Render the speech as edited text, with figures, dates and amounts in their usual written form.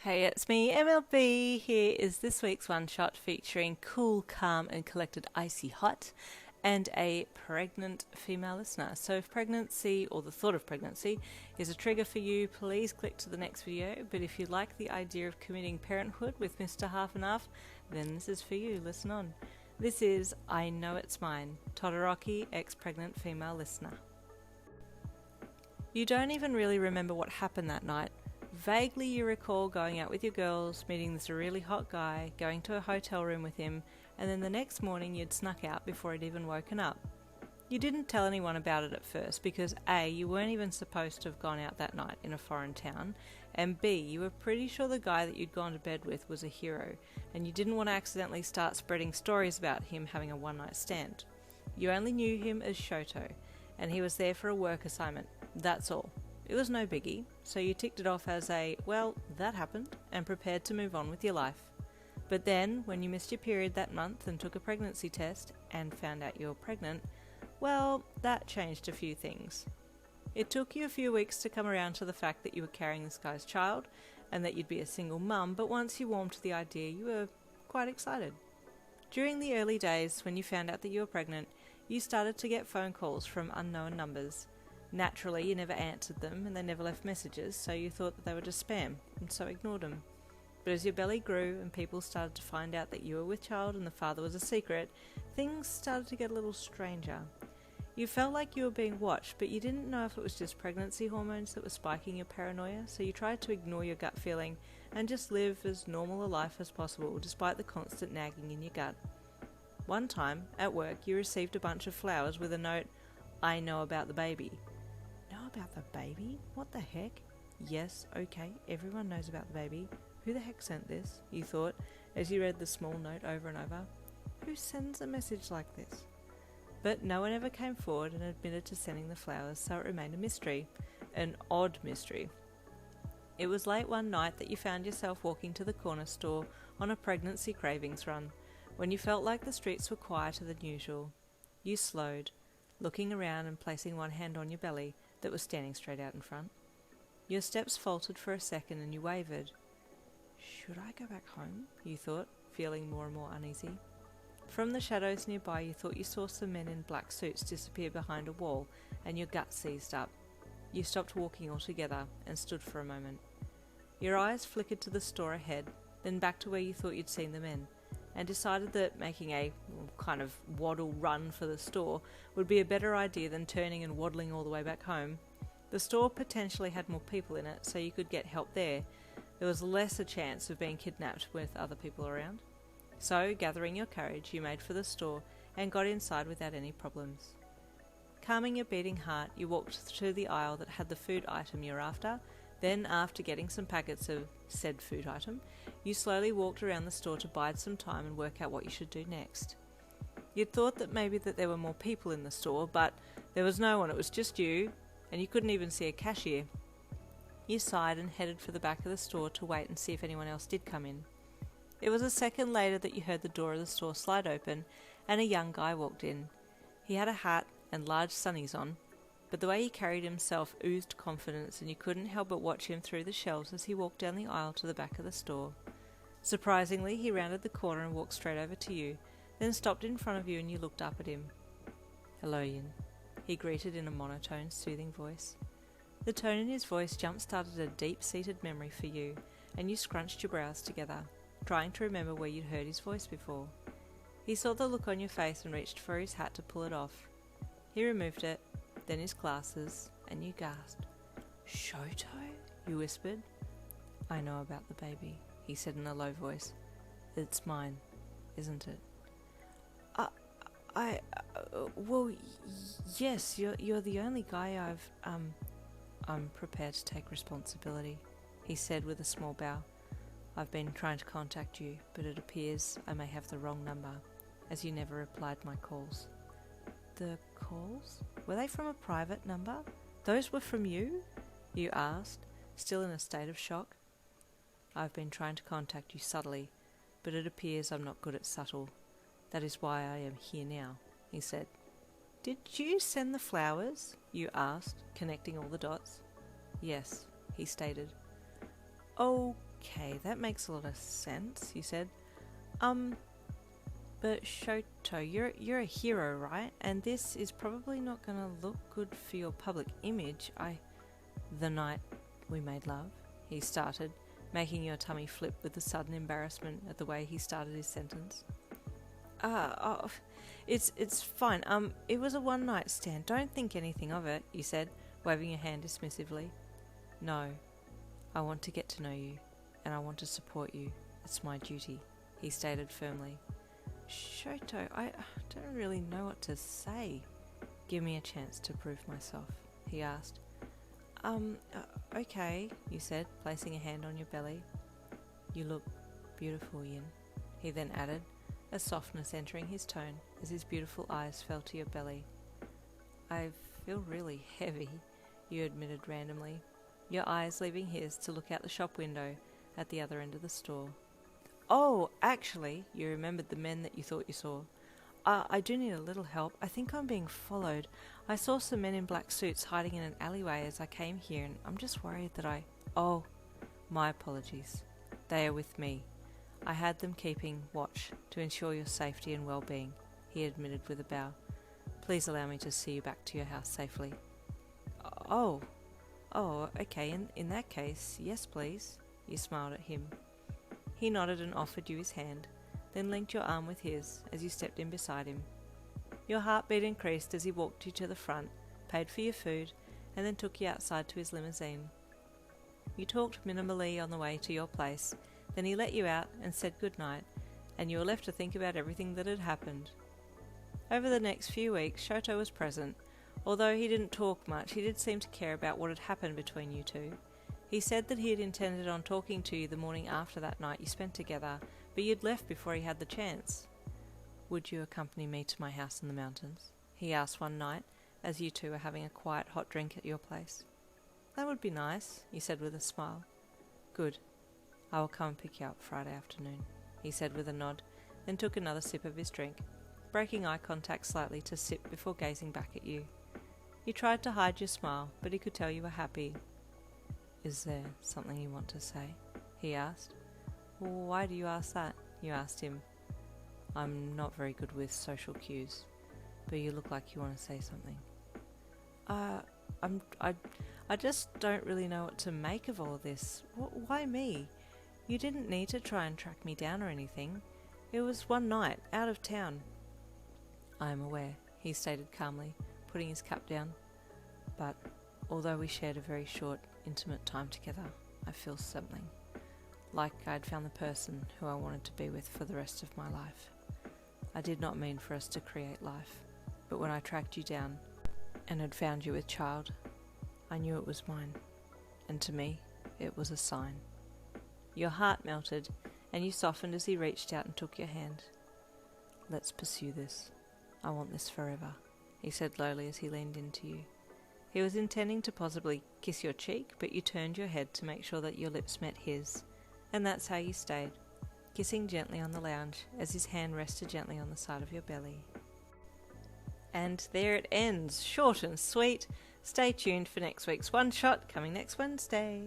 Hey, it's me, MLB. Here is this week's one shot featuring cool, calm, and collected icy hot and a pregnant female listener. So, if pregnancy or the thought of pregnancy is a trigger for you, please click to the next video. But if you like the idea of committing parenthood with Mr. Half and Half, then this is for you. Listen on. This is I Know It's Mine, Todoroki, ex-pregnant female listener. You don't even really remember what happened that night. Vaguely you recall going out with your girls, meeting this really hot guy, going to a hotel room with him, and then the next morning you'd snuck out before he'd even woken up. You didn't tell anyone about it at first because A, you weren't even supposed to have gone out that night in a foreign town, and B, you were pretty sure the guy that you'd gone to bed with was a hero, and you didn't want to accidentally start spreading stories about him having a one-night stand. You only knew him as Shouto, and he was there for a work assignment. That's all. It was no biggie, so you ticked it off as a, well, that happened, and prepared to move on with your life. But then, when you missed your period that month and took a pregnancy test and found out you were pregnant, well, that changed a few things. It took you a few weeks to come around to the fact that you were carrying this guy's child and that you'd be a single mum, but once you warmed to the idea, you were quite excited. During the early days, when you found out that you were pregnant, you started to get phone calls from unknown numbers. Naturally, you never answered them and they never left messages, so you thought that they were just spam, and so ignored them. But as your belly grew and people started to find out that you were with child and the father was a secret, things started to get a little stranger. You felt like you were being watched, but you didn't know if it was just pregnancy hormones that were spiking your paranoia, so you tried to ignore your gut feeling and just live as normal a life as possible, despite the constant nagging in your gut. One time, at work, you received a bunch of flowers with a note, "I know about the baby." About the baby? What the heck? Yes, okay, everyone knows about the baby. Who the heck sent this? You thought, as you read the small note over and over. Who sends a message like this? But no one ever came forward and admitted to sending the flowers, so it remained a mystery. An odd mystery. It was late one night that you found yourself walking to the corner store on a pregnancy cravings run, when you felt like the streets were quieter than usual. You slowed, looking around and placing one hand on your belly that was standing straight out in front. Your steps faltered for a second and you wavered. Should I go back home? You thought, feeling more and more uneasy. From the shadows nearby you thought you saw some men in black suits disappear behind a wall and your gut seized up. You stopped walking altogether and stood for a moment. Your eyes flickered to the store ahead, then back to where you thought you'd seen the men, and decided that making a kind of waddle run for the store would be a better idea than turning and waddling all the way back home. The store potentially had more people in it, so you could get help there. There was less a chance of being kidnapped with other people around. So, gathering your courage, you made for the store and got inside without any problems. Calming your beating heart, you walked to the aisle that had the food item you're after. Then, after getting some packets of said food item, you slowly walked around the store to bide some time and work out what you should do next. You'd thought that maybe that there were more people in the store, but there was no one, it was just you, and you couldn't even see a cashier. You sighed and headed for the back of the store to wait and see if anyone else did come in. It was a second later that you heard the door of the store slide open, and a young guy walked in. He had a hat and large sunnies on, but the way he carried himself oozed confidence, and you couldn't help but watch him through the shelves as he walked down the aisle to the back of the store. Surprisingly, he rounded the corner and walked straight over to you, then stopped in front of you and you looked up at him. "Hello, Yin," he greeted in a monotone, soothing voice. The tone in his voice jump-started a deep-seated memory for you, and you scrunched your brows together, trying to remember where you'd heard his voice before. He saw the look on your face and reached for his hat to pull it off. He removed it, then his glasses, and you gasped. "Shouto?" you whispered. "I know about the baby," he said in a low voice. "It's mine, isn't it?" Well, yes, you're the only guy I'm prepared to take responsibility," he said with a small bow. "I've been trying to contact you, but it appears I may have the wrong number, as you never replied my calls." "The calls? Were they from a private number? Those were from you?" you asked, still in a state of shock. "I've been trying to contact you subtly, but it appears I'm not good at subtle. That is why I am here now," he said. "Did you send the flowers?" you asked, connecting all the dots. "Yes," he stated. "Oh, Okay, that makes a lot of sense, you said. But Shouto, you're a hero, right? And this is probably not gonna look good for your public image. The night we made love, he started, making your tummy flip with a sudden embarrassment at the way he started his sentence. It's fine. It was a one-night stand. Don't think anything of it, you said, waving your hand dismissively. No, I want to get to know you, and I want to support you. It's my duty, he stated firmly. Shouto, I don't really know what to say. Give me a chance to prove myself, he asked. Okay, you said, placing a hand on your belly. You look beautiful, Yin, he then added, a softness entering his tone as his beautiful eyes fell to your belly. I feel really heavy, you admitted randomly, your eyes leaving his to look out the shop window at the other end of the store. Oh, actually, you remembered the men that you thought you saw. I do need a little help. I think I'm being followed. I saw some men in black suits hiding in an alleyway as I came here, and I'm just worried that Oh, my apologies. They are with me. I had them keeping watch to ensure your safety and well-being, he admitted with a bow. Please allow me to see you back to your house safely. Oh, okay, in that case, yes please, you smiled at him. He nodded and offered you his hand, then linked your arm with his as you stepped in beside him. Your heartbeat increased as he walked you to the front, paid for your food, and then took you outside to his limousine. You talked minimally on the way to your place, then he let you out and said goodnight, and you were left to think about everything that had happened. Over the next few weeks, Shouto was present. Although he didn't talk much, he did seem to care about what had happened between you two. He said that he had intended on talking to you the morning after that night you spent together, but you'd left before he had the chance. Would you accompany me to my house in the mountains? He asked one night, as you two were having a quiet hot drink at your place. That would be nice, you said with a smile. Good. I will come and pick you up Friday afternoon, he said with a nod, then took another sip of his drink, breaking eye contact slightly to sip before gazing back at you. You tried to hide your smile, but he could tell you were happy. Is there something you want to say? He asked. Why do you ask that? You asked him. I'm not very good with social cues, but you look like you want to say something. I just don't really know what to make of all of this. Why me? You didn't need to try and track me down or anything. It was one night, out of town. I am aware, he stated calmly, putting his cup down. But although we shared a very short, intimate time together, I feel something. Like I'd found the person who I wanted to be with for the rest of my life. I did not mean for us to create life, but when I tracked you down and had found you with child, I knew it was mine, and to me, it was a sign. Your heart melted, and you softened as he reached out and took your hand. Let's pursue this. I want this forever, he said lowly as he leaned into you. He was intending to possibly kiss your cheek, but you turned your head to make sure that your lips met his, and that's how you stayed, kissing gently on the lounge as his hand rested gently on the side of your belly. And there it ends, short and sweet. Stay tuned for next week's one shot coming next Wednesday.